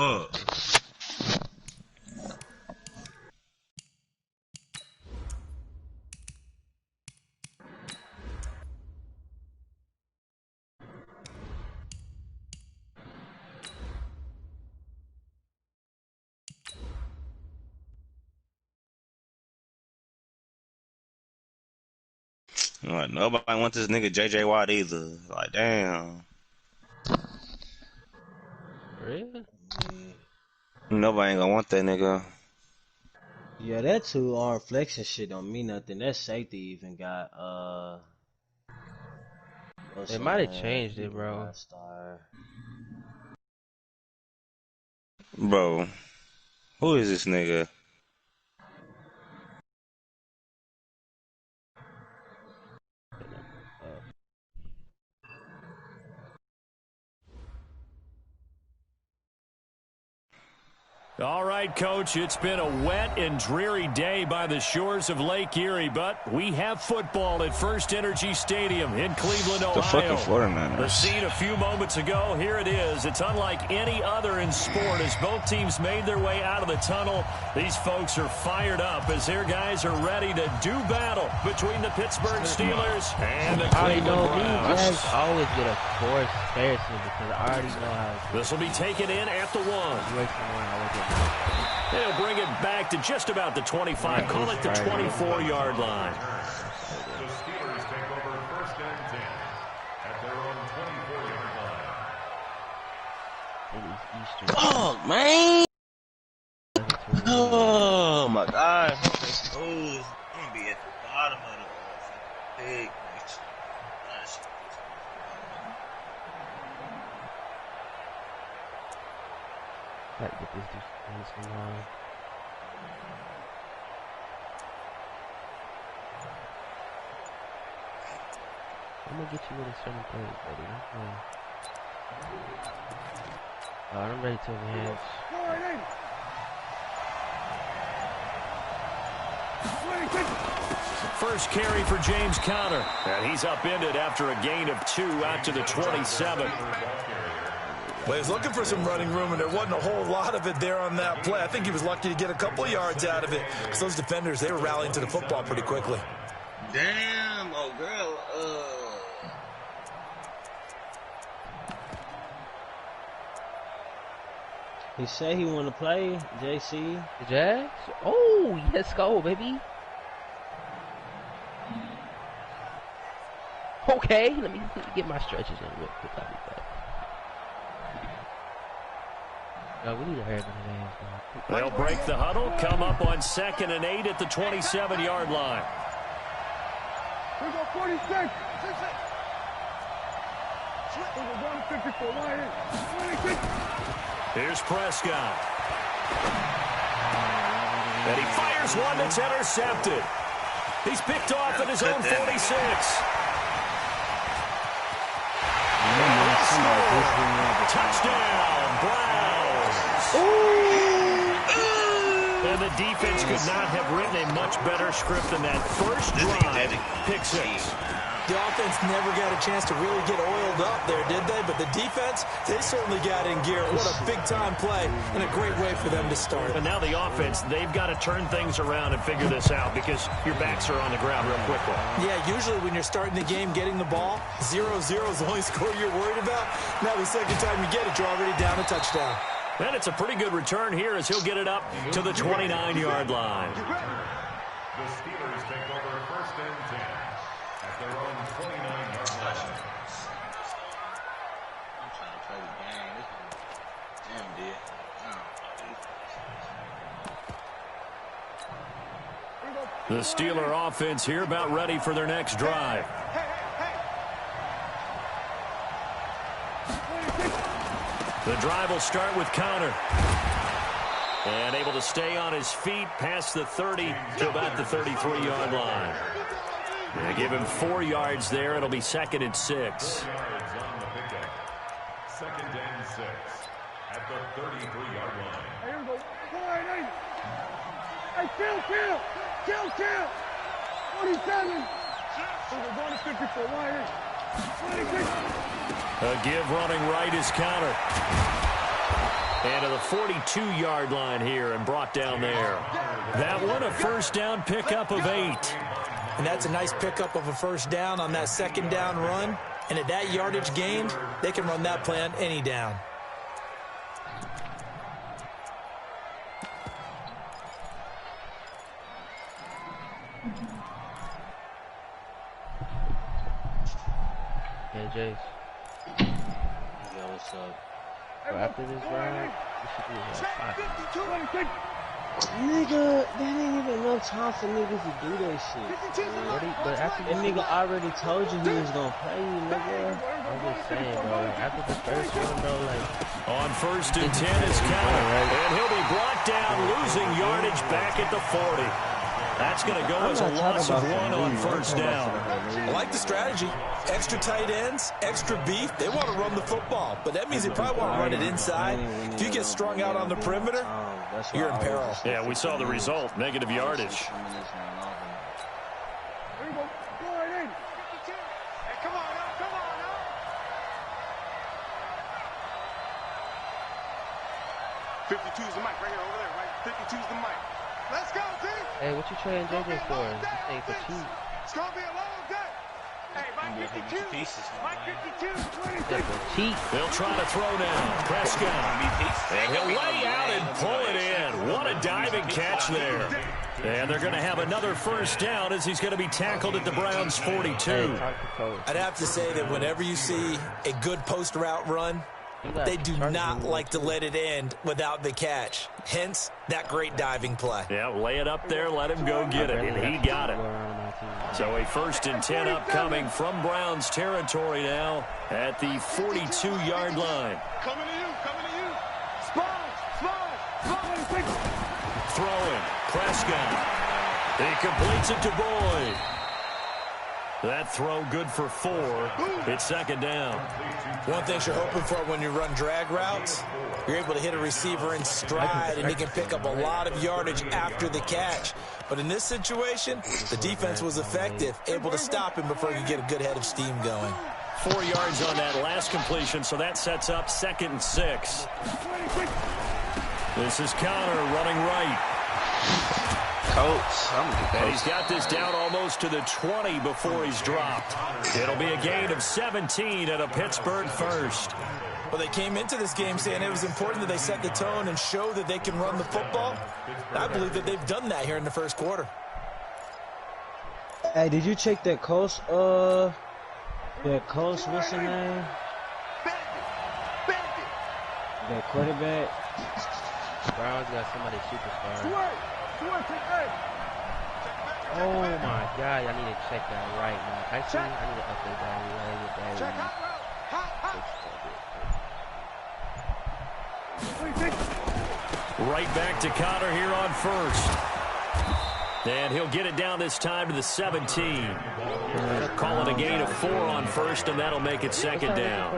fuck. Like, nobody wants this nigga JJ Watt either. Like, damn. Really? Nobody ain't gonna want that nigga. Yeah, that two arm flexion shit don't mean nothing. That safety even got They might have changed it, bro. Bro, who is this nigga? All right, Coach, it's been a wet and dreary day by the shores of Lake Erie, but we have football at First Energy Stadium in Cleveland, Ohio. The fucking 49ers. The scene a few moments ago, here it is. It's unlike any other in sport as both teams made their way out of the tunnel. These folks are fired up as their guys are ready to do battle between the Pittsburgh Steelers and the Cleveland Browns. These guys always get a forced comparison because I already know how this will be taken in at the 1. They'll bring it back to just about the 25. Call it the 24-yard line. The Steelers take over first and 10 at their own 24-yard line. Fuck, man. Oh, my God. Oh, I'm going to be at the bottom of the pig. Gotta get this defense in line. I'm gonna get you with a certain play, buddy. Alright, I'm ready to advance. First carry for James Conner. And he's upended after a gain of 2 out to the 27. Well, he was looking for some running room, and there wasn't a whole lot of it there on that play. I think he was lucky to get a couple of yards out of it. Because those defenders, they were rallying to the football pretty quickly. Damn, oh, girl. He said he want to play, JC. The Jags? Oh, let's go, baby. Okay, let me get my stretches in real quick. I'll be back. No, we need to hurry up in advance, man. They'll break the huddle, come up on 2nd and 8 at the 27-yard line. We go 46. Here's Prescott. And he fires one that's intercepted. He's picked off at his own 46. Touchdown, Browns. And the defense could not have written a much better script than that first drive. Pick 6. The offense never got a chance to really get oiled up there, did they? But the defense, they certainly got in gear. What a big-time play and a great way for them to start. And now the offense, they've got to turn things around and figure this out because your backs are on the ground real quickly. Yeah, usually when you're starting the game, getting the ball, 0-0 is the only score you're worried about. Now the second time you get it, you're already down a touchdown. And it's a pretty good return here as he'll get it up to the 29-yard line. The Steelers take over first and 10 at their own 29-yard line. I'm trying to play the game. This damn deal. The Steeler offense here about ready for their next drive. The drive will start with Conner. And able to stay on his feet past the 30 to about the 33-yard line. They give him 4 yards there. It'll be 2nd and 6. 4 yards on the pickup. 2nd and 6 at the 33-yard line. Here we go. Hey, kill. 47. We're going to 54. Why 26. A give running right is Conner. And to the 42-yard line here and brought down there. That one a first down pickup of 8. And that's a nice pickup of a first down on that second down run. And at that yardage gain, they can run that play on any down. Hey, Jace. Yo, what's up? So after this round, we should do like 5. Nigga, that ain't even enough time for niggas to do that shit. But after That nigga already told you he was gonna play you, nigga. I'm just saying, bro. Like, after the first one, bro, like, On first and 10 is counted. And he'll be brought down, losing yardage back at the 40. That's going to go as a loss of 1 on first down. I like the strategy. Extra tight ends, extra beef. They want to run the football, but that means they probably want to run it inside. If you get strung out on the perimeter, you're in peril. Yeah, we saw the result. Negative yardage. Here we go. Go right in. Hey, come on now. Come on now. 52 is the mic right here over there, right? 52 is the mic. Let's go, team. hey, what you trading JJ for? You saying for cheap? It's gonna be a long day. Hey, Mike 52. Pieces, Mike 52. Yeah, for cheap. They'll try to throw now. Prescott. And he'll lay out and pull it in. What a diving catch there. And they're going to have another first down as he's going to be tackled at the Browns' 42. Hey, talk to coach. I'd have to say that whenever you see a good post route run, they do not like to let it end without the catch. Hence, that great diving play. Yeah, lay it up there, let him go get it, and he got it. So a first and 10 upcoming from Browns territory now at the 42-yard line. Coming to you. Coming to you. Small. Throwing, Prescott. He completes it to Boyd. That throw good for 4. It's second down. One thing you're hoping for when you run drag routes, you're able to hit a receiver in stride, and he can pick up a lot of yardage after the catch. But in this situation, the defense was effective, able to stop him before he could get a good head of steam going. 4 yards on that last completion, so that sets up second and 6. This is Connor running right. Coach, I'm gonna get And he's got this down almost to the 20 before he's dropped. It'll be a gain of 17 at a Pittsburgh first. Well, they came into this game saying it was important that they set the tone and show that they can run the football. I believe that they've done that here in the first quarter. Hey, did you check that Coast, what's her name? That quarterback? Browns got somebody superstar. Oh my God, I need to check that right now. Actually, I need to update that Right back to Connor here on first. And he'll get it down this time to the 17. Call it a gain of 4 on first, and that'll make it second down.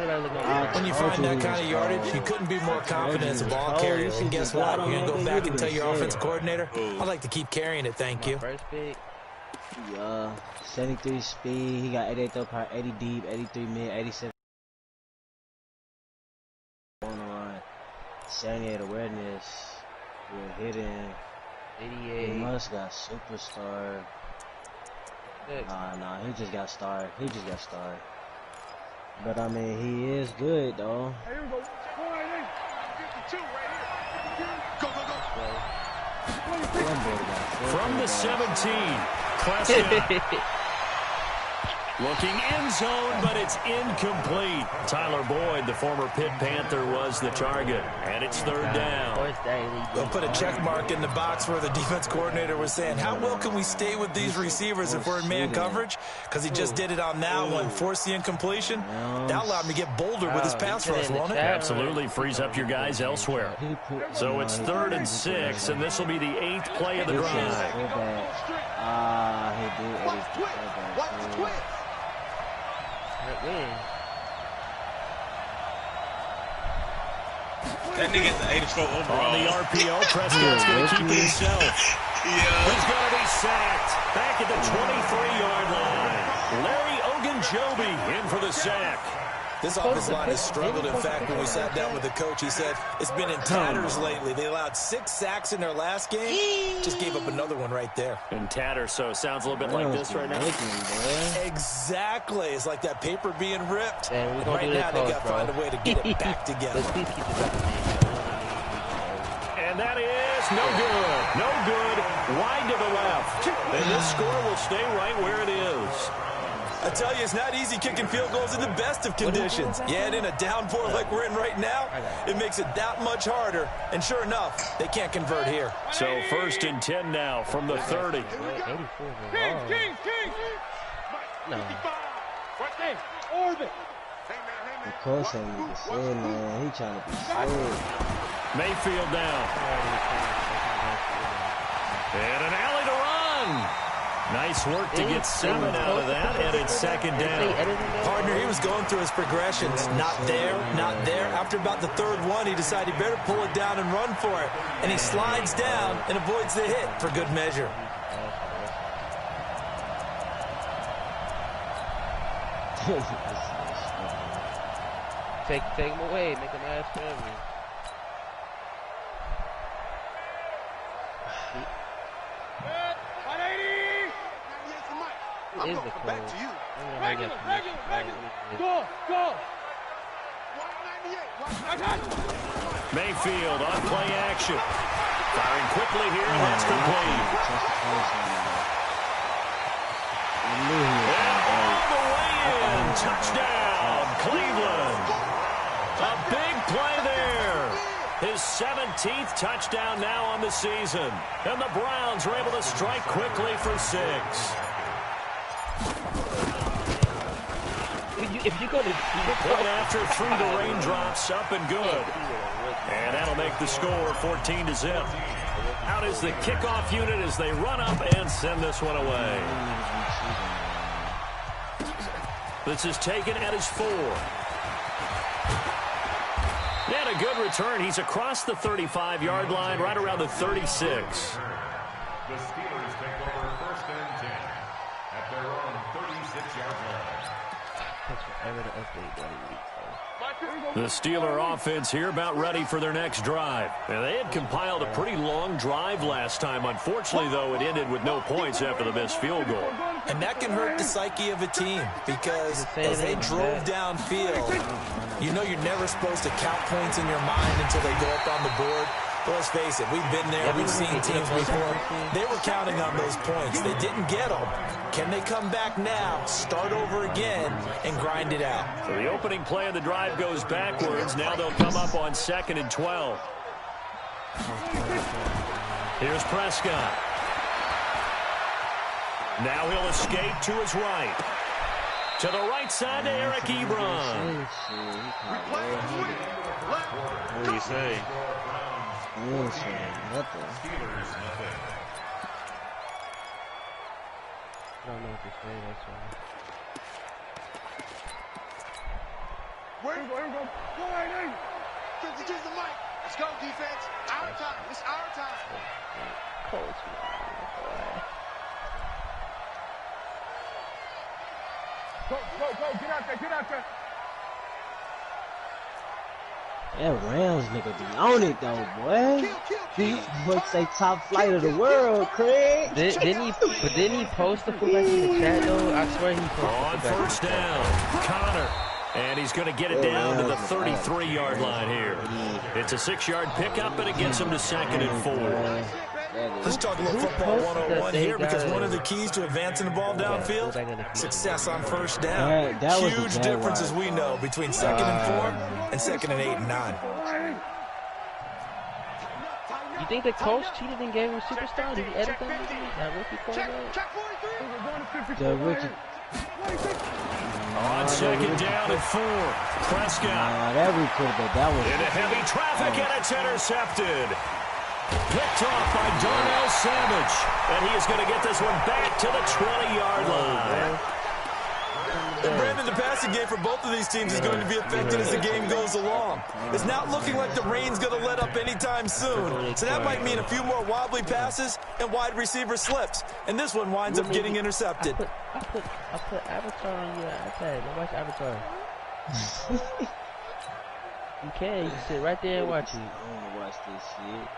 When you find that kind of yardage, you couldn't be more confident as a ball carrier. And guess what? You're going to go back and tell your offensive coordinator, I'd like to keep carrying it, thank you. First pick. 73 speed. He got 88 throw power, 80 deep, 83 mid, 87 on the line. 78 awareness. We're hitting. 88. He must got superstar. Nah, he just got star. But I mean, he is good though. Hey, here we go. Go right in. 52 right here. Go. From the 17, Prescott. Looking end zone, but it's incomplete. Tyler Boyd, the former Pitt Panther, was the target. And it's third down. They'll put a check mark in the box where the defense coordinator was saying, how well can we stay with these receivers if we're in man coverage? Because he just did it on that one. Forced the incompletion. That allowed him to get bolder with his pass rush, won't it? Absolutely frees up your guys elsewhere. So it's 3rd and 6, and this will be the 8th play of the drive. He did. Watch the twist. That nigga's the 84 overall. On the RPO, Prescott's going to keep it himself. He's going to be sacked back at the 23-yard line. Larry Ogunjobi in for the sack. This offensive line has struggled. In fact, when we sat down with the coach, he said it's been in tatters lately. They allowed 6 sacks in their last game. Just gave up another one right there. In tatters, so it sounds a little bit like this right now. Exactly. It's like that paper being ripped. Man, right now, they got to find a way to get it back together. And that is no good. No good. Wide to the left. And this score will stay right where it is. I tell you, it's not easy kicking field goals in the best of conditions. Yeah, and in a downpour like we're in right now, it makes it that much harder. And sure enough, they can't convert here. So 1st and 10 now from the 30. No. Of course, ain't need to say, man. He trying to be slick. Mayfield down. And an alley to run. Nice work to get 7 out of that, and it's 2nd down. Partner, he was going through his progressions. Not there, not there. After about the 3rd one, he decided he better pull it down and run for it. And he slides down and avoids the hit for good measure. Take him away, make him ask for everything. It is the close. Back to you. Go! Mayfield on play action. Firing quickly here, and that's complete. And all the way in. Touchdown, Cleveland. A big play there. His 17th touchdown now on the season. And the Browns are able to strike quickly for 6. If you go to point after through the raindrops, up and good. And that'll make the score 14-0. Out is the kickoff unit as they run up and send this one away. This is taken at his 4. And a good return. He's across the 35-yard line, right around the 36. The Steelers take over 1st and 10 at their own 36-yard line. The Steeler offense here about ready for their next drive. And they had compiled a pretty long drive last time. Unfortunately, though, it ended with no points after the missed field goal. And that can hurt the psyche of a team because as they drove downfield, you know you're never supposed to count points in your mind until they go up on the board. But let's face it, we've been there, we've seen teams before. They were counting on those points. They didn't get them. Can they come back now, start over again, and grind it out? So the opening play of the drive goes backwards. Now they'll come up on 2nd and 12. Here's Prescott. Now he'll escape to his right. To the right side to Eric Ebron. What do you say? Nothing. I don't know what to say, that's why. Where you go? Go right in. 52's the mic. Let's go, defense. Our time. It's our time. Close, man. Go. Get out there. That Rams nigga be on it though, boy. He would say top flight of the world, Craig. Didn't he post the fullback in the chat though? I swear he posted on the 1st down. Connor. And he's going to get it down to the 33-yard line here. It's a 6-yard pickup, and it gets him to 2nd and 4. Let's talk a little football 101 here because one of the keys to advancing the ball downfield, success on 1st down. Huge differences we know between 2nd and 4 and 2nd and 8 and 9. You think the coach cheated and gave him a superstar? Did he edit that rookie quarterback? The rookie. On 2nd down and 4. Prescott. That was into heavy traffic, and it's intercepted. Picked off by Darnell Savage. And he is going to get this one back to the 20-yard line. And Brandon, the passing game for both of these teams is going to be affected as the game goes along. It's not looking like the rain's going to let up anytime soon. So that might mean a few more wobbly passes and wide receiver slips. And this one winds up getting intercepted. I put Avatar on your iPad. Now watch Avatar. You can. You can sit right there and watch it. I want to watch this shit.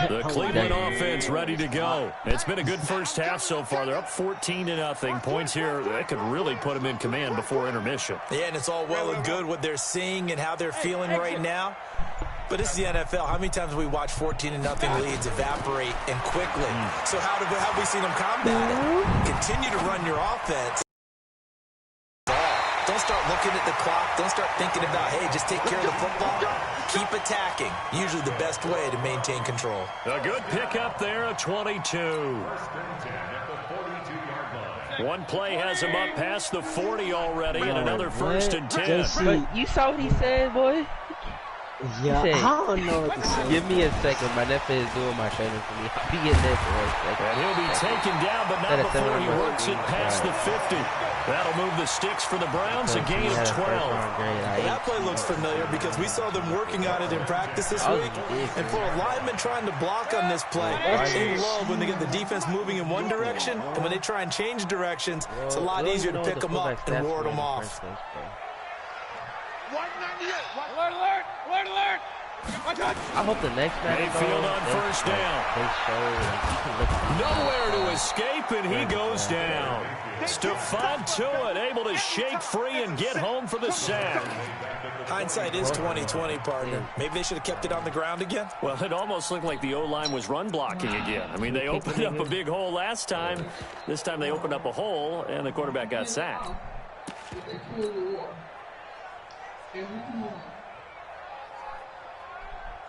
The Cleveland offense ready to go. It's been a good first half so far. They're up 14-0. Points here that could really put them in command before intermission. Yeah, and it's all well and good what they're seeing and how they're feeling right now. But this is the NFL. How many times have we watched 14-0 leads evaporate and quickly? So how have we seen them combat it? Continue to run your offense. Don't start looking at the clock. Don't start thinking about, hey, just take care of the football. Keep attacking. Usually the best way to maintain control. A good pickup there, a 22. One play has him up past the 40 already, and another first and 10. But you saw what he said, boy? Yeah, said, I don't know what to say. Give me a second. My nephew is doing my training for me. I'll be getting there for a second. And he'll be taken down, but not before he works it past the 50. That'll move the sticks for the Browns, a gain of 12. That play looks familiar because we saw them working on it in practice this week. And for a lineman trying to block on this play, they love when they get the defense moving in one direction, and when they try and change directions, it's a lot easier to pick them up and ward them off. 198. Alert, alert! Alert, alert! I hope the next match Mayfield on first down. They show he can look Nowhere to escape, and he goes down. Stephon Tuitt able to shake free and get home for the sack. Hindsight is 20/20, partner. Maybe they should have kept it on the ground again. Well, it almost looked like the O-line was run blocking again. I mean, they opened up a big hole last time. This time they opened up a hole, and the quarterback got sacked.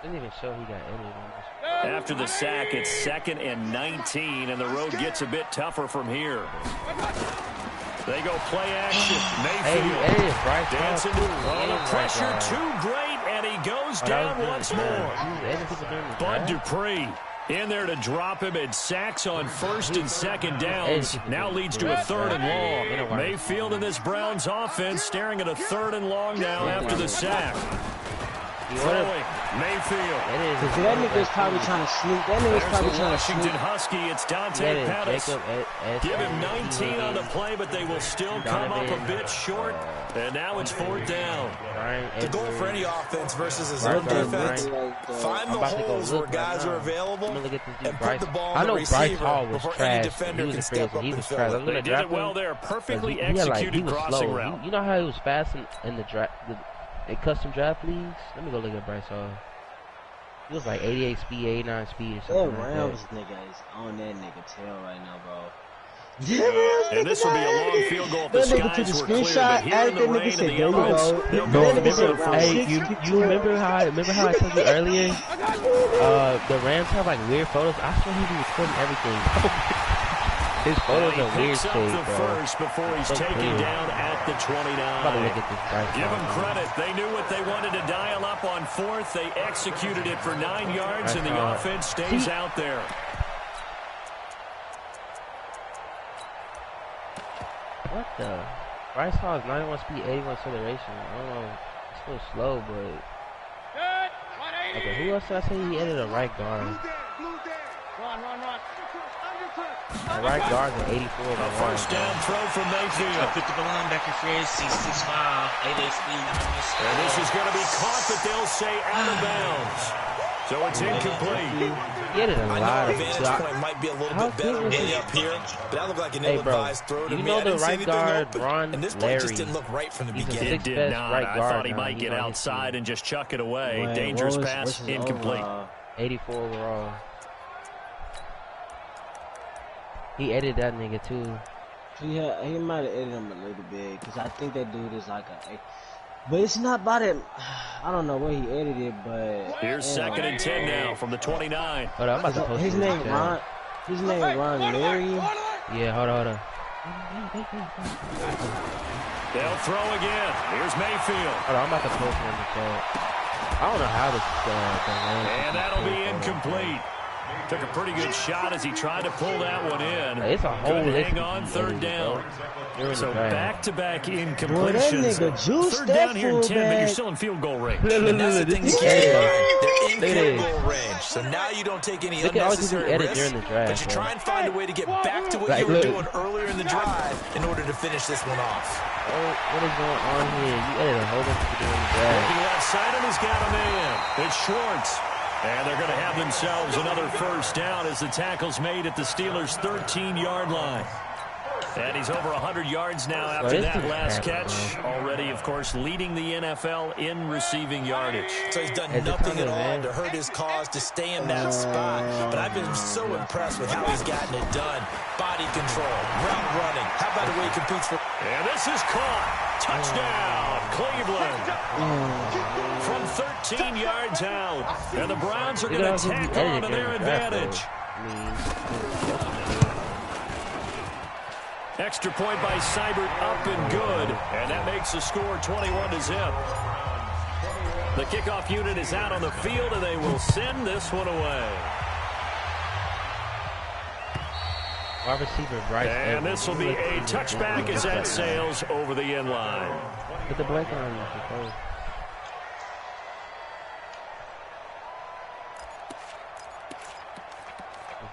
Didn't even show he got injured. After the sack, it's 2nd and 19, and the road gets a bit tougher from here. They go play action. Mayfield dancing under pressure, too great, and he goes down once more. Bud Dupree in there to drop him, and sacks on 1st and 2nd downs. Now leads to a 3rd and long. Mayfield in this Browns offense staring at a 3rd and long now after the sack. Throwing, Mayfield. That nigga's probably trying to sneak. That nigga's probably trying to sneak. Washington Husky, it's Dante Pettis. Give him 19 on the play, but they will still come up a bit short. And now it's 4th down. The goal for any offense versus his own defense, find the holes where guys are available and put the ball on the receiver before any defender can step up and fill it. They did it well there. Perfectly executed crossing route. You know how he was fast in the draft? In custom draft leagues? Let me go look at Bryce Hall. He was like 88 speed, 89 speed or something like that. Rams nigga is on that nigga tail right now, bro. And this will be a long field goal if the skies were clear. But here in the rain and the elements, they'll go you remember how I told you earlier? The Rams have like weird photos. I swear he was recording everything. His photos are weird shit, bro. First before he's taken down at the 29. Give him credit. They knew what they wanted to dial up on 4th. They executed it for 9 yards, and the offense stays out there. What the? Bryce Hall is 91 speed, 81 acceleration. I don't know. It's still slow, but... Okay, who else did I say he added a right guard? A right guard at 84. A first down throw from Mayfield. I picked up a linebacker for his 6'5", 88 speed. And this is going to be caught, but they'll say out of bounds. So it's incomplete. He added a lot of vantage point might be a little bit better way up here, but that looked like an ill-advised throw to me. You know the right guard, Ron and this play just didn't look right from the beginning. It did not. I thought he might get outside and just chuck it away. Dangerous pass, incomplete. 84 overall. He edited that nigga too. Yeah, he might have edited him a little bit because I think that dude is like a. But it's not about it. I don't know where he edited, but here's 2nd and 10 now from the 29. Hold on, I'm about to post his name Ron. His name Ron Larry. Yeah, hold on. They'll throw again. Here's Mayfield. Hold on, I'm about to post him in the chat. I don't know how this. And that'll be incomplete. Took a pretty good shot as he tried to pull that one in. It's a whole hang on 3rd down. So back-to-back incompletions. Boy, 3rd down here in 10, but you're still in field goal range. And that's the thing to keep in mind. They're in field goal range. So now you don't take any unnecessary risks, but you try and find a way to get back to what you were doing earlier in the drive in order to finish this one off. What is going on here? You edited a whole bunch of people in the draft. Looking left side, and he's got a man. It's Schwartz. And they're going to have themselves another first down as the tackle's made at the Steelers' 13-yard line. And he's over 100 yards now after that last catch. Already, of course, leading the NFL in receiving yardage. So he's done nothing at all to hurt his cause to stay in that spot. But I've been so impressed with how he's gotten it done. Body control, route running. How about the way he competes for... And this is caught. Touchdown, Cleveland. From 13 yards out. And the Browns are going to tack on to their advantage. Extra point by Seibert, up and good. And that makes the score 21-0. The kickoff unit is out on the field, and they will send this one away. Wide receiver Bryce. And this will be a touchback as that sails over the end line. Put the blanket on you.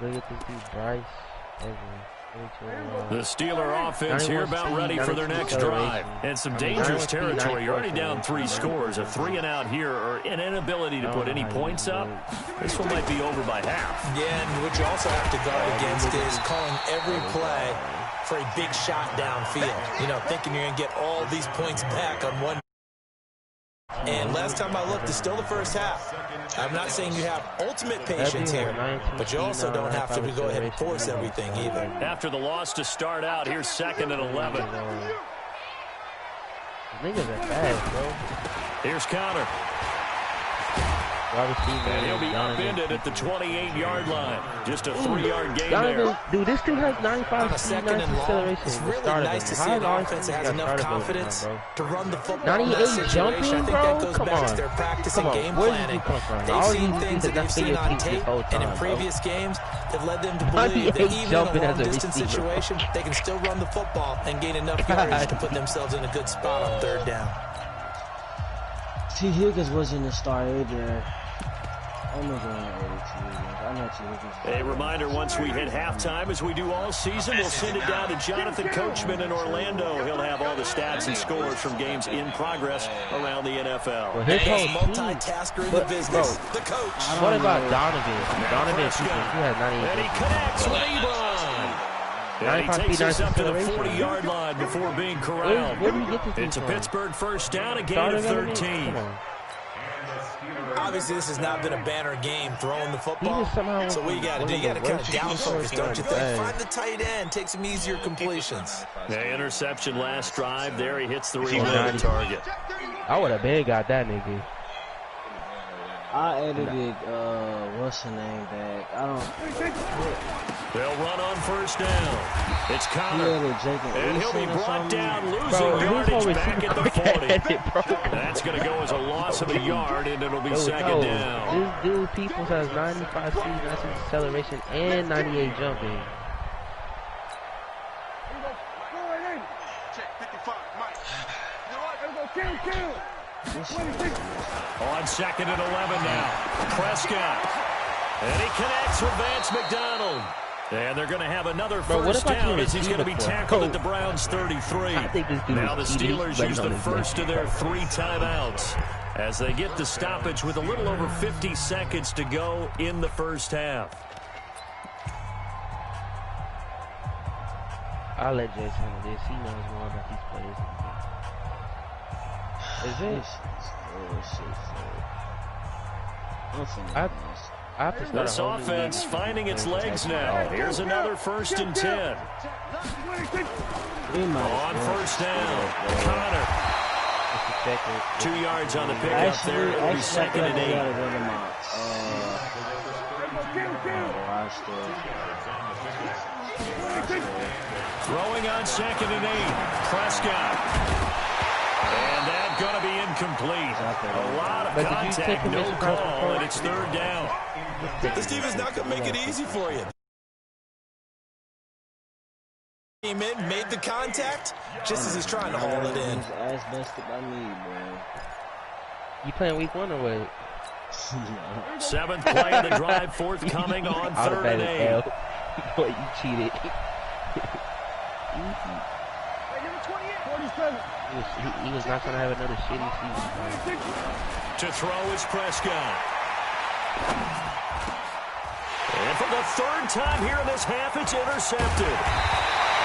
Look at this dude, Bryce. The Steeler offense here about ready for their next drive. And some dangerous territory. You're already down 3 scores. A 3-and-out here or an inability to put any points up. This one might be over by half. Yeah, and what you also have to guard against is calling every play for a big shot downfield. You know, thinking you're going to get all these points back on one. And last time I looked, it's still the first half. I'm not saying you have ultimate patience here, but you also don't have to go ahead and force everything either. After the loss to start out, here's 2nd and 11. Niggas are fast, bro. Here's Connor. And he'll be upended at the 28-yard line. Just a 3-yard gain there. Dude, this dude has 95 speed, 2nd and long. It's really nice to see an offense that has enough confidence to run the football in that situation. I think that goes back to their practice and game planning. They've seen things that they've seen on tape and in previous games that led them to believe that even in a long-distance situation, they can still run the football and gain enough yardage to put themselves in a good spot on 3rd down. T. Higgins wasn't a star either. A reminder, once we hit halftime, as we do all season, we'll send it down to Jonathan Coachman in Orlando. He'll have all the stats and scores from games in progress around the NFL. Well, his whole multitasker in the business, the coach. What about Donovan? Donovan, he had 98. And he connects with Ebron. And he takes us up to the 40-yard line before being corralled. It's a Pittsburgh first down, a gain of 13. Obviously, this has not been a banner game throwing the football. So what you got to do? You got to kind of down focus, don't you think? Find the tight end, take some easier completions. The interception last drive. There he hits the rebound target. I would have been got that nigga. I edited, what's her name back? I don't... They'll run on first down. It's Connor. And he'll be brought down, losing yardage back at the 40. That's going to go as a loss of a yard, and it'll be 2nd down. This dude, Peoples, has 95 speed, 96 acceleration, and 98 jumping. On 2nd and 11 now. Prescott. And he connects with Vance McDonald. And they're going to have another first down as he's going to be tackled at the Browns' 33. Now the Steelers use the first of their 3 timeouts as they get the stoppage with a little over 50 seconds to go in the first half. I'll let Jason handle this. He knows more about these players. Is it? This offense finding its legs now. Here's another 1st and 10. On first down, Connor. 2 yards on the pickup there. It'll be 2nd and 8. Throwing on 2nd and 8. Prescott. And that's going to be incomplete. A lot of contact, no call, and it's 3rd down. This team is not going to make it easy for you. Came in, made the contact, just as he's trying to haul it in. Ass busted by me, bro. You playing week 1 or what? Seventh play of the drive, forthcoming on 3rd and 8. Boy, you cheated. He was not going to have another shitty season. To throw is Prescott. And for the 3rd time here in this half, it's intercepted.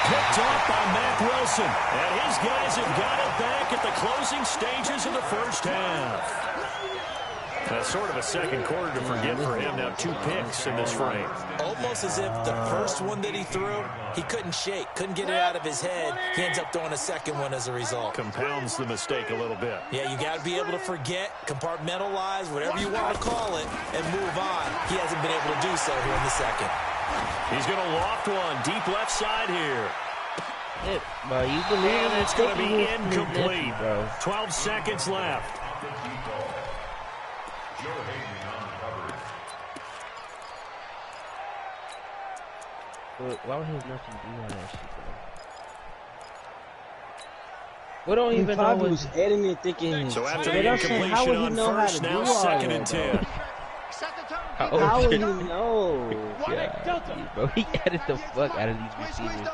Picked off by Mack Wilson. And his guys have got it back at the closing stages of the first half. That's sort of a second quarter to forget for him. Now 2 picks in this frame. Almost as if the first one that he threw, he couldn't shake, couldn't get it out of his head. He ends up throwing a second one as a result. Compounds the mistake a little bit. Yeah, you got to be able to forget, compartmentalize, whatever you want to call it, and move on. He hasn't been able to do so here in the second. He's going to loft one deep left side here. But you believe and it's going to be incomplete. Bro. 12 seconds left. Why would his nephew do all that shit, bro? We don't even know what... was editing and thinking... So after the incompletion on first, now 2nd and 10. How would he know? Yeah, bro, he edited the fuck out of these receivers.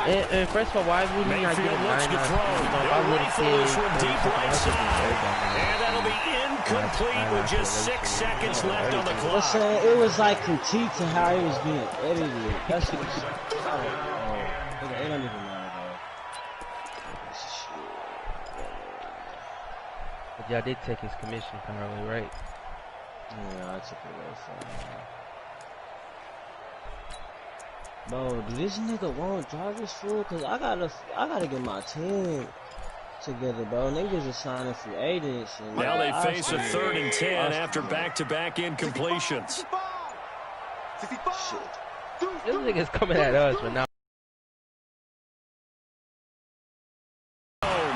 And first of all, why would he not get a 9-9? He'll rifle this one deep right side. And that'll be incomplete with just 6 seconds left on the clock. Listen, it was like critique to how he was being edited. That's what it's... I don't know. It don't even matter, though. But y'all did take his commission power away, right? Yeah, I took it away from him. Bro, do this nigga want to drive this fool? Cause I gotta get my team together, bro. Niggas are signing free agents. And now they face a 3rd and 10 after back-to-back incompletions. This nigga's coming at us, but now.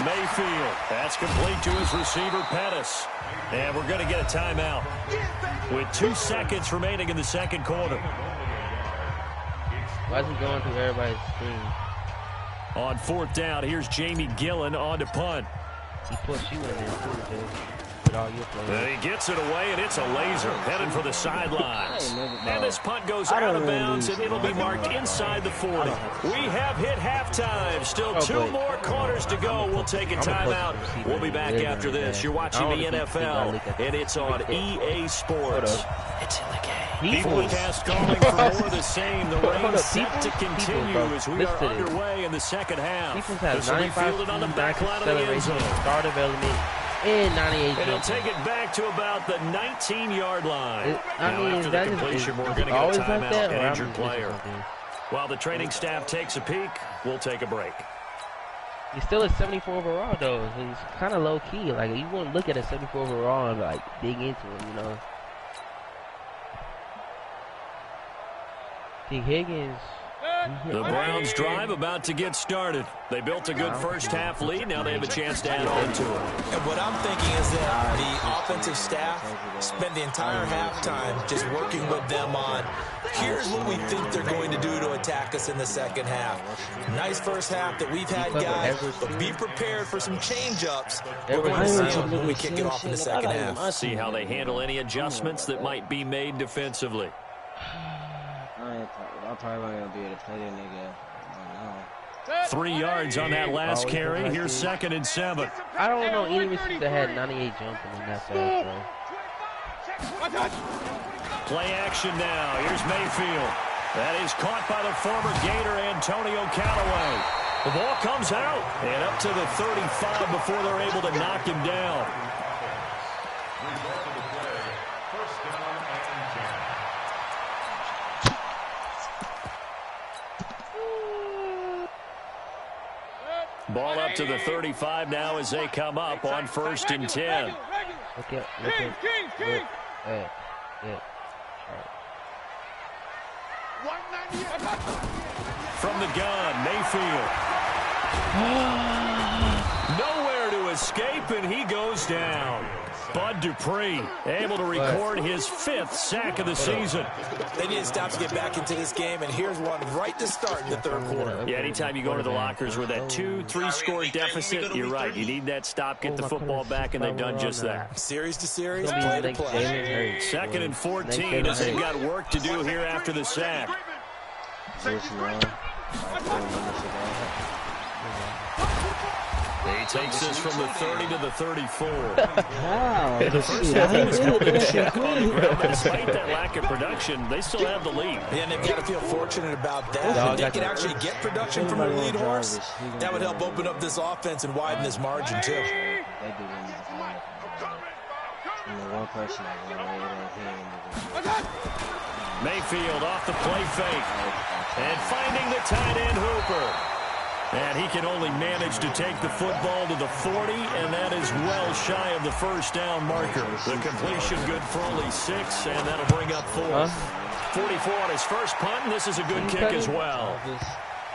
Mayfield. That's complete to his receiver, Pettis. And we're going to get a timeout with 2 seconds remaining in the second quarter. Why is he going through everybody's screen? On 4th down, here's Jamie Gillen on to punt. He put you in there too, Jay. With all your players. He gets it away, and it's a laser headed for the sidelines. And this punt goes out of bounds, and it'll be marked inside the 40. We have hit halftime. Still 2 more quarters to go. We'll take a timeout. We'll be back after this. You're watching the NFL, and it's on EA Sports. It's in the game. The forecast calling for more of the same. The rain set to continue as we are underway in the second half. This will be fielded on the back line of the end zone. Start development. And 98. And he'll take it back to about the 19-yard line. After the completion, we're going to get a timeout and injured player. While the training staff takes a peek, we'll take a break. He's still at 74 overall, though. He's kind of low-key. Like, you wouldn't look at a 74 overall and, like, dig into him, you know? T. Higgins. The Browns drive about to get started. They built a good first half lead. Now they have a chance to add on to it. And what I'm thinking is that the offensive staff spent the entire halftime just working with them on, here's what we think they're going to do to attack us in the second half. Nice first half that we've had, guys, but be prepared for some change-ups. We're going to see them when we kick it off in the second half. See how they handle any adjustments that might be made defensively. I'm probably not gonna be able to play that nigga. I don't know. 3 yards on that last carry. Here's 2nd and 7. I don't know any receiver that had 98 jumping in that fast, bro. Play action now. Here's Mayfield. That is caught by the former Gator Antonio Callaway. The ball comes out and up to the 35 before they're able to knock him down. Ball up to the 35 now as they come up on 1st and 10. Okay. From the gun, Mayfield. Nowhere to escape, and he goes down. Bud Dupree able to record his 5th sack of the season. They need to stop to get back into this game, and here's one right to start in the third quarter. Yeah, anytime you go to the lockers with that 2-3 score deficit, you're right. You need that stop, get the football back, and they've done just that. Series to series, play to play. 2nd and 14 as they've got work to do here after the sack. He takes this from the 30 to the 34. Wow. The first half he was holding check on the ground, but despite that lack of production, they still have the lead. Yeah, and they've got to feel fortunate about that. If they can actually get production from their lead horse, that would help open up this offense and widen this margin, too. Mayfield off the play fake. And finding the tight end Hooper. And he can only manage to take the football to the 40, and that is well shy of the first down marker. The completion good for only 6, and that'll bring up 4. 44 on his first punt, and this is a good kick as well.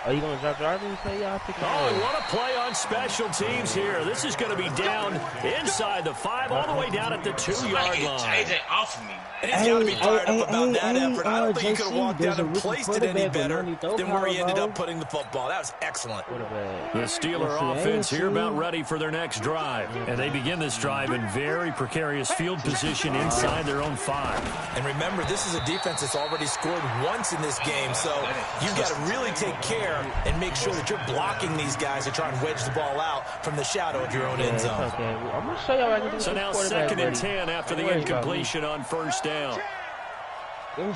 Are you going to drop Jarvis? Oh, what a play on special teams here. This is going to be down inside the 5, all the way down at the 2-yard line. JJ off of me. And he's got to be fired up about that effort. I don't think he could have walked down and placed it any better than where he ended up putting the football. That was excellent. The Steeler offense here about ready for their next drive. And they begin this drive in very precarious field position inside their own 5. And remember, this is a defense that's already scored once in this game, so you've got to really take care and make sure that you're blocking these guys to try and wedge the ball out from the shadow of your own end zone. Okay. I'm going to show y'all what I can do. So now 2nd and 10 after the incompletion on first down. On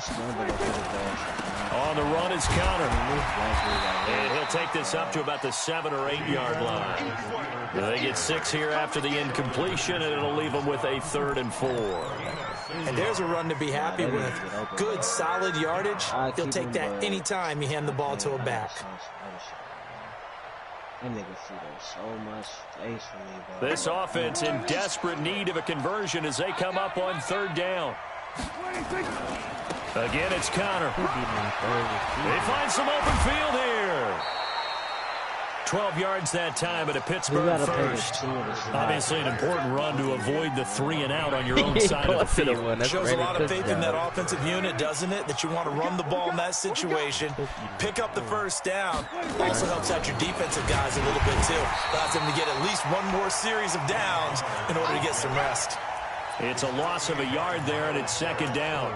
the run is Counter. And he'll take this up to about the 7 or 8 yard line. They get 6 here after the incompletion, and it'll leave them with a 3rd and 4. And there's a run to be happy with. Good, solid yardage. He'll take that anytime you hand the ball to a back. This offense in desperate need of a conversion as they come up on 3rd down. Again, it's Counter. They find some open field here. 12 yards that time at a Pittsburgh first. Obviously an important run to avoid the 3 and out on your own side of the field. Shows a lot of faith in that offensive unit, doesn't it? That you want to run the ball in that situation. Pick up the first down. Also helps out your defensive guys a little bit too. Allows them to get at least one more series of downs in order to get some rest. It's a loss of a yard there, and it's 2nd down.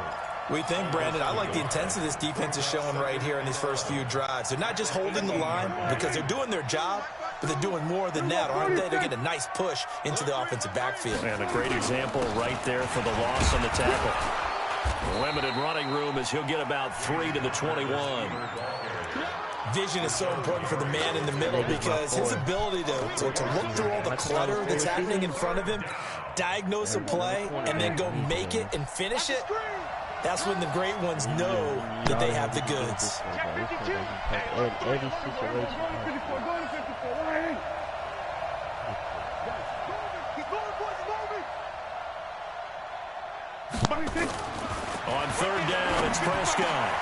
We think, Brandon, I like the intensity this defense is showing right here in these first few drives. They're not just holding the line because they're doing their job, but they're doing more than that, aren't they? They're getting a nice push into the offensive backfield. And a great example right there for the loss on the tackle. Limited running room as he'll get about 3 to the 21. Vision is so important for the man in the middle because his ability to look through all the clutter that's happening in front of him, diagnose a play, and then go make it and finish it, that's when the great ones know that they have the goods. Every situation. On 3rd down, it's Prescott.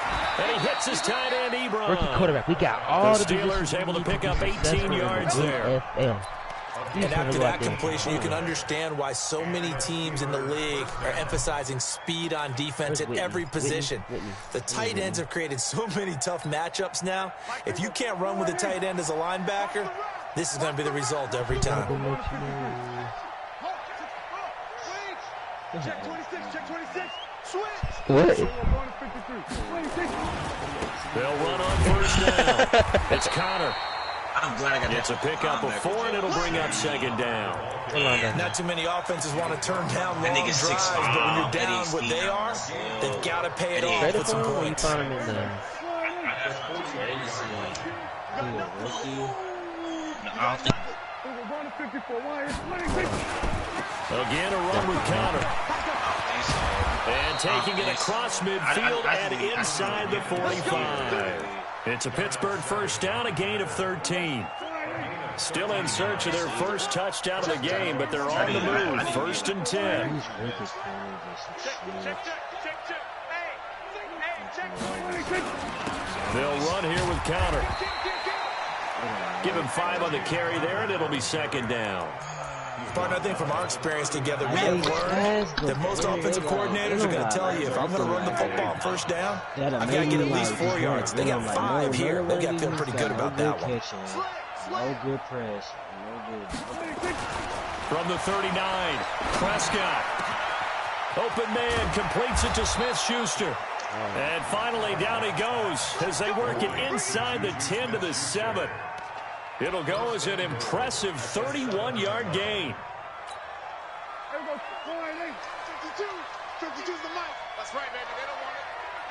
And he hits his tight end, Ebron. Rookie quarterback. We got all the Steelers able to pick up 18 yards there. And after that completion, you can understand why so many teams in the league are emphasizing speed on defense at every position. The tight ends have created so many tough matchups now. If you can't run with a tight end as a linebacker, this is going to be the result every time. Check 26, check 26. Switch. What? They'll run on 1st down. It's Connor. I'm glad I got that. It's a pickup of 4, and it'll bring up 2nd down. Not too many offenses want to turn down long drives, but when you're down what they are, they've got to pay it off with some points. Again, a run with Connor. And taking it across midfield and inside the 45. It's a Pittsburgh first down, a gain of 13. Still in search of their first touchdown of the game, but they're on the move. 1st and 10. They'll run here with Counter. Give him 5 on the carry there, and it'll be 2nd down. Partner, I think from our experience together, we have learned that most offensive coordinators are going to tell you, if I'm going to run the football on first down, I've got to get at least 4 yards. They got 5 here. They've got to feel pretty good about that one. No good press. No good. From the 39, Prescott. Open man completes it to Smith-Schuster. And finally, down he goes as they work it inside the 10 to the 7. It'll go as an impressive 31-yard gain. 52. 52's the mic. That's right, baby. They don't want it.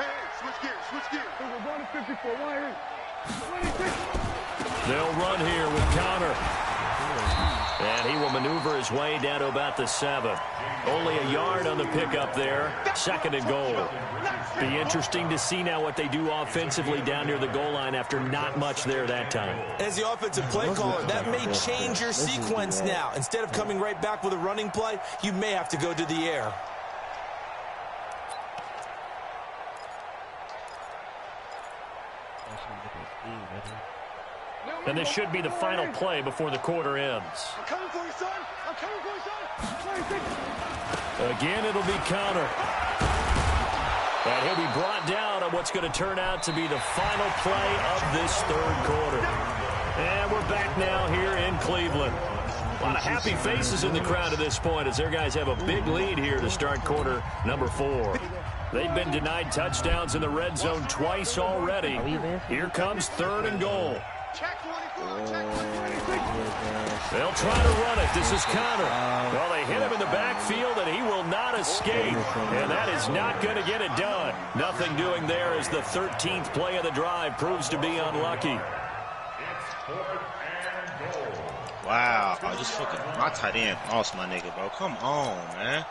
Hey, switch gears. Switch gears. We're going to 54. Why? They'll run here with Connor. And he will maneuver his way down to about the 7. Only a yard on the pickup there. 2nd and goal. Be interesting to see now what they do offensively down near the goal line after not much there that time. As the offensive play caller, that may change your sequence now. Instead of coming right back with a running play, you may have to go to the air. And this should be the final play before the quarter ends. I'm coming for you, son. I'm coming for you, son. Again, it'll be Connor. And he'll be brought down on what's going to turn out to be the final play of this 3rd quarter. And we're back now here in Cleveland. A lot of happy faces in the crowd at this point as their guys have a big lead here to start quarter number 4. They've been denied touchdowns in the red zone twice already. Here comes 3rd and goal. Check 24. Check 26. They'll try to run it. This is Connor. Well, they hit him in the backfield, and he will not escape. And that is not going to get it done. Nothing doing there as the 13th play of the drive proves to be unlucky. Wow. I just fucking my tight end lost my nigga, bro. Come on, man.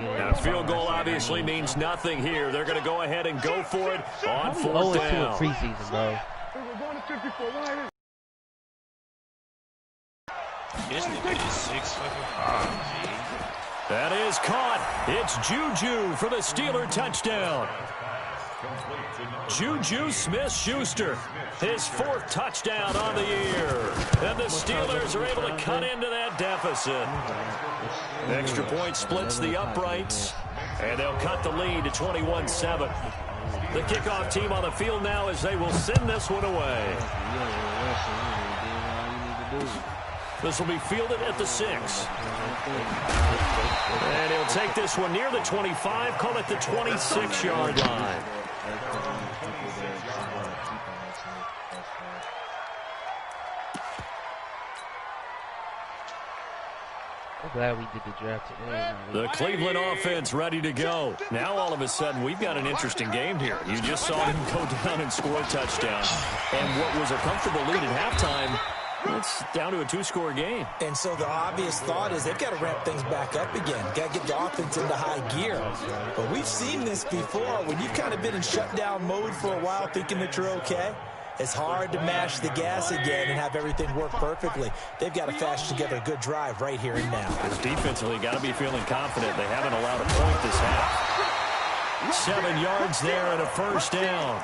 Now, field goal obviously means nothing here. They're going to go ahead and go for it on 4th down. Preseason, bro. This nigga is 6'5", G. That is caught. It's Juju for the Steeler touchdown. Juju Smith-Schuster, his 4th touchdown on the year. And the Steelers are able to cut into that deficit. Extra point splits the uprights, and they'll cut the lead to 21-7. The kickoff team on the field now as they will send this one away. This will be fielded at the 6. And he'll take this one near the 25, call it the 26-yard line. I'm glad we did the draft today. The Cleveland offense ready to go. Now all of a sudden we've got an interesting game here. You just saw him go down and score a touchdown. And what was a comfortable lead at halftime, it's down to a 2-score game. And so the obvious thought is they've got to ramp things back up again. Got to get the offense into high gear. But we've seen this before. When you've kind of been in shutdown mode for a while thinking that you're okay, it's hard to mash the gas again and have everything work perfectly. They've got to fashion together a good drive right here and now. Because defensively, got to be feeling confident. They haven't allowed a point this half. 7 yards there and a 1st down.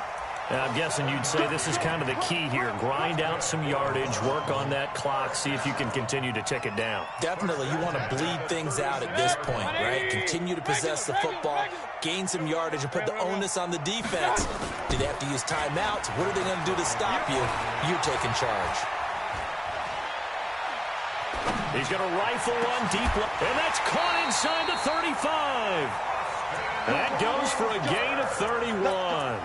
And I'm guessing you'd say this is kind of the key here. Grind out some yardage, work on that clock, see if you can continue to tick it down. Definitely, you want to bleed things out at this point, right? Continue to possess the football, gain some yardage, and put the onus on the defense. Do they have to use timeouts? What are they going to do to stop you? You're taking charge. He's going to rifle one deep, and that's caught inside the 35. That goes for a gain of 31.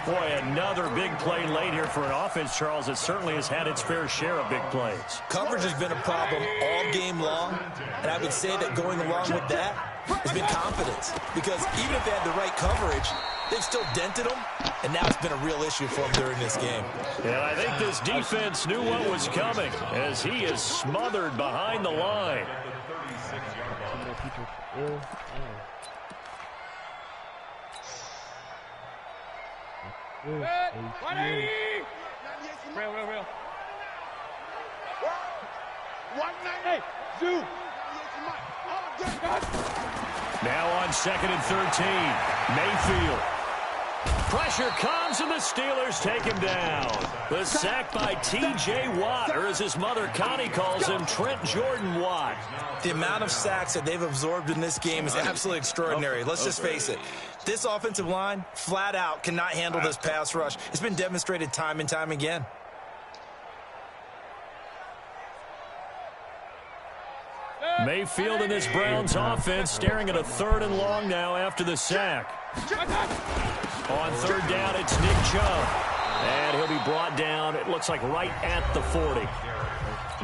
Boy, another big play late here for an offense, Charles, that certainly has had its fair share of big plays. Coverage has been a problem all game long, and I would say that going along with that has been confidence. Because even if they had the right coverage, they've still dented them, and now it's been a real issue for them during this game. And I think this defense knew what was coming as he is smothered behind the line. Real. Hey, Zoo. Now on 2nd and 13, Mayfield. Pressure comes, and the Steelers take him down. The sack by T.J. Watt, or as his mother Connie calls him, Trent Jordan Watt. The amount of sacks that they've absorbed in this game is absolutely extraordinary. Let's just face it. This offensive line, flat out, cannot handle this pass rush. It's been demonstrated time and time again. Mayfield and this Browns offense staring at a 3rd and long now after the sack. On 3rd down, it's Nick Chubb. And he'll be brought down, it looks like right at the 40.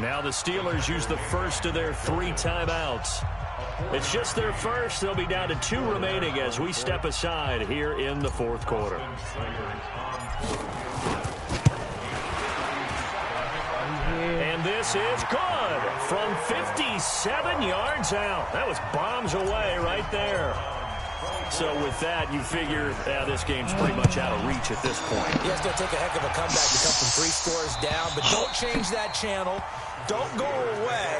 Now the Steelers use the first of their 3 timeouts. It's just their first. They'll be down to 2 remaining as we step aside here in the 4th quarter. And this is good from 57 yards out. That was bombs away right there. So with that, you figure this game's pretty much out of reach at this point. He has to take a heck of a comeback to come from 3 scores down, but don't change that channel. Don't go away.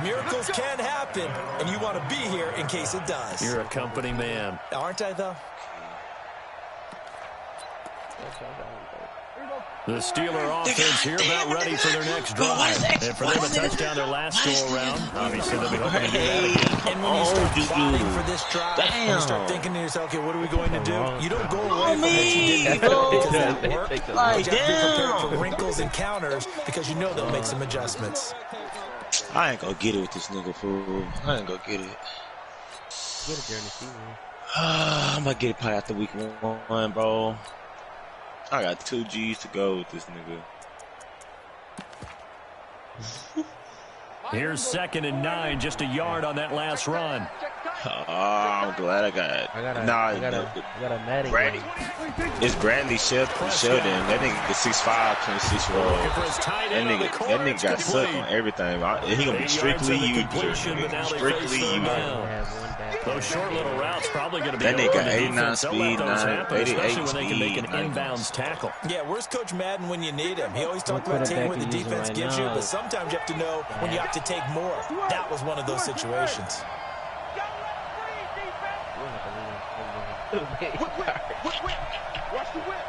Miracles can happen, and you want to be here in case it does. You're a company man. Aren't I, though? The Steeler offense here about ready for their next drive. And for them to touchdown their last go-around, obviously they'll be hoping to do that again. And when you start plotting for this drive, when you start thinking to yourself, okay, what are we going to do? You don't go away from what you did because that worked. You have to be prepared for wrinkles and counters because you know they'll make some adjustments. I ain't gonna get it with this nigga, fool. I ain't gonna get it. Get it during the season. I'm gonna get it probably after week 1, bro. I got 2 G's to go with this nigga. Here's 2nd and 9, just a yard on that last run. I'm glad I got it. I got a Madden. Brady. It's Brandy Sheldon. That nigga is 6'5", 26-year-old. That nigga got sucked on everything. He gonna be strictly you. Strictly you. Those short little routes probably going to be that nigga got 89 speed, 88 when they can make an inbounds tackle. Yeah, where's Coach Madden when you need him? He always talked about taking what the defense gives you, but sometimes you have to know when you have to take more. That was one of those situations. Watch the whip.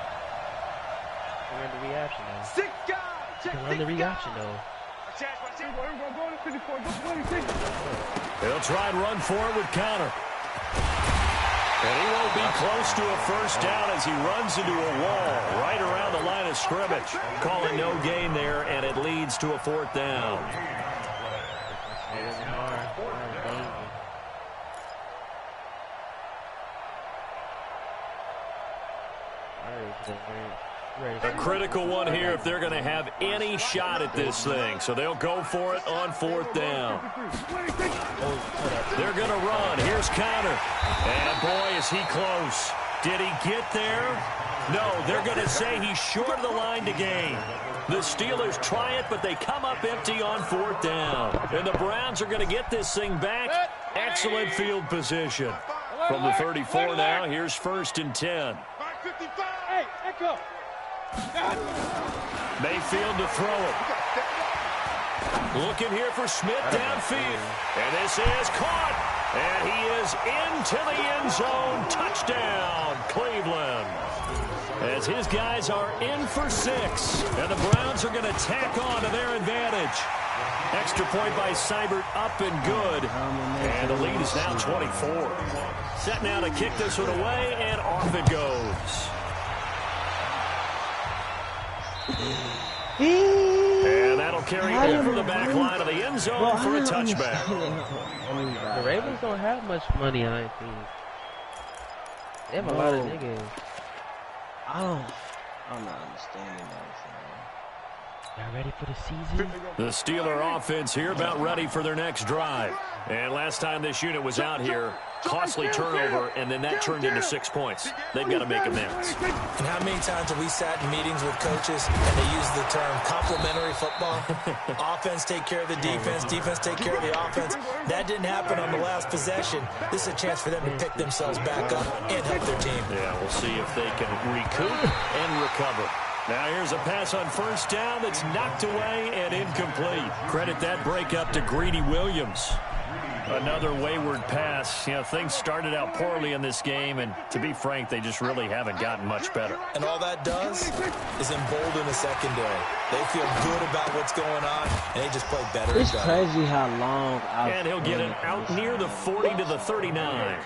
Run the reaction though. 6 guys. Run the reaction though. He'll try and run for it with counter. And he won't be close to a first down as he runs into a wall right around the line of scrimmage. Calling no gain there, and it leads to a 4th down. A critical one here if they're going to have any shot at this thing. So they'll go for it on 4th down. They're going to run. Here's counter. And boy, is he close. Did he get there? No, they're going to say he's short of the line to gain. The Steelers try it, but they come up empty on 4th down. And the Browns are going to get this thing back. Excellent field position. From the 34 now, here's 1st and 10. Hey, Echo. Mayfield to throw it. Looking here for Smith downfield. And this is caught. And he is into the end zone. Touchdown, Cleveland. As his guys are in for 6. And the Browns are going to tack on to their advantage. Extra point by Seibert up and good. And the lead is now 24. Set now to kick this one away, and off it goes. And that'll carry over the back line of the end zone for a touchback. The Ravens don't have much money, I think. They have a lot of niggas. I'm not understanding that. Y'all ready for the season? The Steeler offense here about ready for their next drive. And last time this unit was out here, costly turnover, and then that turned into 6 points. They've got to make amends. And how many times have we sat in meetings with coaches and they use the term complementary football? Offense take care of the defense, defense take care of the offense. That didn't happen on the last possession. This is a chance for them to pick themselves back up and help their team. Yeah, we'll see if they can recoup and recover. Now here's a pass on 1st down that's knocked away and incomplete. Credit that breakup to Greedy Williams. Another wayward pass. You know, things started out poorly in this game, and to be frank, they just really haven't gotten much better. And all that does is embolden the secondary. They feel good about what's going on, and they just play better. It's crazy how long. And he'll get it out near the 40 to the 39.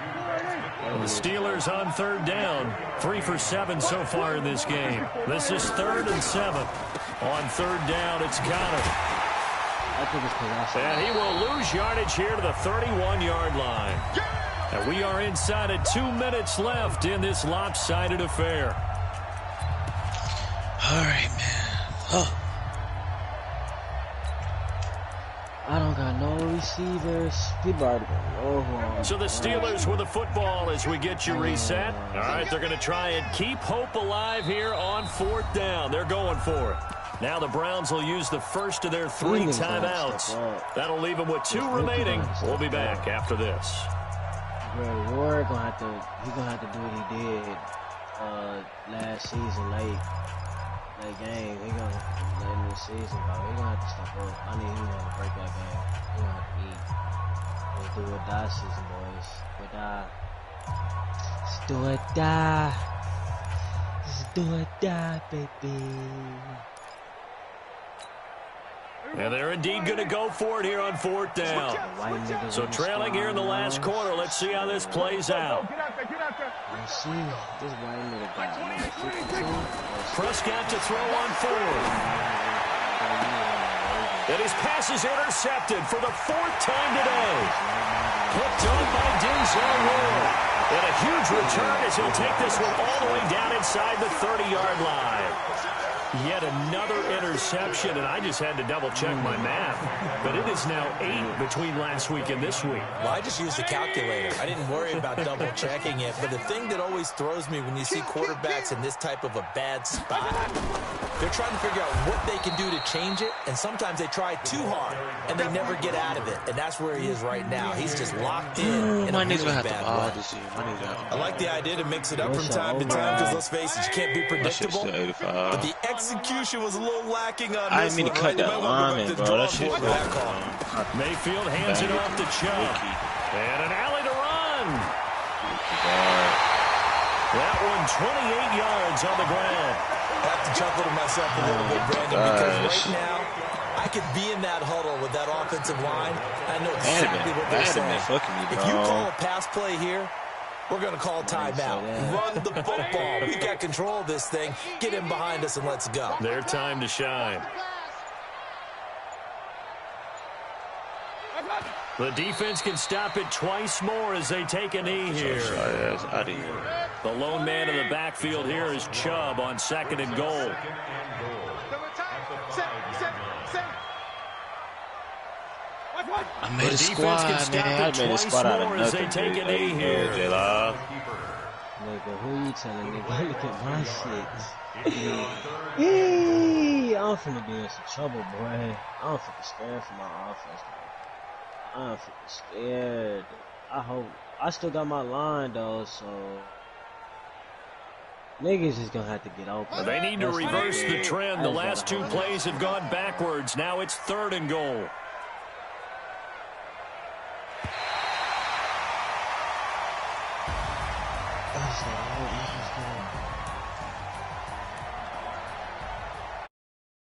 And the Steelers on third down. 3 for 7 so far in this game. This is 3rd and 7. On third down, it's Connor. And he will lose yardage here to the 31-yard line. And we are inside of 2 minutes left in this lopsided affair. All right, man. Oh. I don't got no receivers. People already know. So the Steelers with the football as we get you reset. All right, they're going to try and keep hope alive here on 4th down. They're going for it. Now the Browns will use the first of their 3 timeouts. That'll leave them with 2 remaining. We'll be back after this. Greg Ward gonna have to do what he did last season, late game. He gonna let him this season, bro. He gonna have to step up. I need him to break that game. He gonna have to eat. Let's do or die season, boys. Or die. Let's do or die. Let's do or die, baby. And they're indeed going to go for it here on 4th down. So trailing here in the last quarter. Let's see how this plays out. Let's see. This white nigga got number 52. Prescott to throw on 4th. And his pass is intercepted for the 4th time today. Picked up by Denzel Ward. And a huge return as he'll take this one all the way down inside the 30-yard line. Yet another interception, and I just had to double-check my math. But it is now 8 between last week and this week. Well, I just used a calculator. I didn't worry about double-checking it. But the thing that always throws me when you see quarterbacks in this type of a bad spot, they're trying to figure out what they can do to change it, and sometimes they try too hard, and they never get out of it. And that's where he is right now. He's just locked in a really bad way. I like the idea to mix it up from time to time, because let's face it, you can't be predictable. But the execution was a little lacking on this. I didn't mean to cut that lineman, bro. That shit was Mayfield hands it off to Chubb. And an alley to run. That one 28 yards on the ground. I have to chuckle to myself a little bit, Brandon, because right now I could be in that huddle with that offensive line. I know exactly what they're saying. If you call a pass play here, we're going to call timeout. Run the football. We got control of this thing. Get him behind us and let's go. Their time to shine. The defense can stop it twice more as they take a knee here. The lone man in the backfield here is Chubb on 2nd and goal. I made a squad, man. I made a squad out of nothing. Take a knee here. Nigga, who you telling, nigga? Look at my shit. I'm finna be in some trouble, boy. I'm finna scared for my offense, man. I'm finna scared. I still got my line, though, so niggas is gonna have to get open. They need to reverse the trend. The last 2 plays have gone backwards. Now it's 3rd and goal.